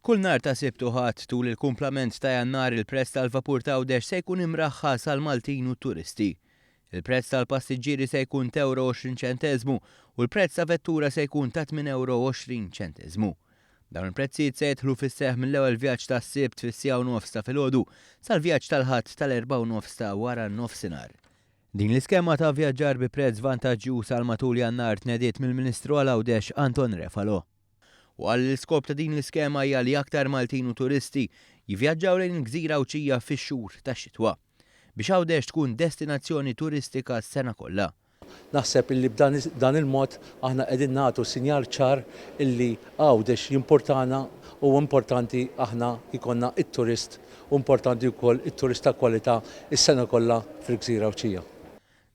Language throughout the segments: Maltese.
Kull nhar ta' Sibt u Ħadd tul il-kumplament ta' Jannar il-prezz tal-vapur ta' Għawdex se jkun imraħħas għal Maltin u turisti. Il-prezz tal-passiġġieri se jkun €20 u l-prezz ta' vettura se jkun ta' €8.20. Dawn il-prezzijiet se jidħlu fis-seħħ mill-ewwel vjaġġ tas-Sibt fis-9:30 ta' filgħodu sal-vjaġġ tal-Ħadd tal-4:30 ta' wara n-nofsinhar. Din l-iskema ta' vjaġġar bi prezz vantaġġjuż għal matul Jannar tnediet mill-Ministru għal Għawdex Anton Refalo. U għall-iskop ta' din l-iskema hija li aktar Maltin u turisti jivvjaġġaw lejn il-Gżira Awċija fix-xhur tax-xitwa biex Għawdex tkun destinazzjoni turistika s-sena kollha. Naħseb illi b'dan il-mod aħna qegħdin nagħtu sinjal ċar illi Għawdex jimportana u importanti aħna jkollna it-turist u importanti wkoll it-turist ta' kwalità is-sena kollha fil-Gżira Awċija.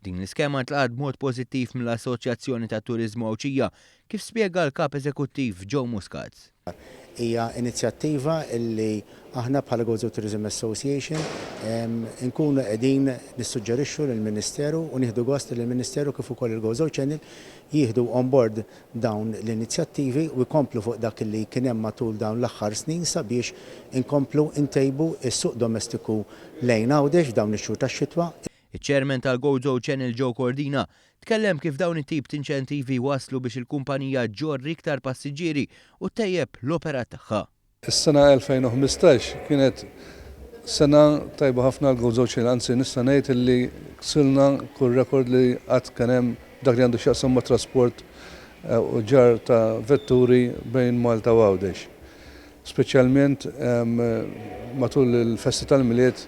Din l-iskema tlaqad b'mod pożittiv mill-Assoċjazzjoni ta' Turiżmu Awċija kif spjega l-Kap Eżekuttiv Joe Muscat. Hija inizjattiva illi aħna bħala Gozo Tourism Association nkunu qegħdin nissuġġerixxu lill-Ministeru u nieħdu gost li l-Ministeru kif ukoll il-Gozo Channel jieħdu on board dawn l-inizjattivi u jkomplu fuq dak li kien hemm matul dawn l-aħħar snin sabiex inkomplu ntejbu s-suq domestiku lejn Għawdex f'dawn ix-xhur tax-xitwa. Iċ-Chairman tal-Gozo Channel Joe Cordina tkellem kif dawn it-tip ta' inċentivi waslu biex il-kumpanija ġorri iktar passiġġieri u tejjeb l-opera tagħha. Is-sena 2015 kienet sena tajba ħafna l-Gozo Channel, anzi nista' ngħid illi ksilna kull rekord li qatt kien hemm dak li għandu x'jaqsam ma' trasport u ġar ta' vetturi bejn Malta u Għawdex. Speċjalment matul il-Festi tal-Miliet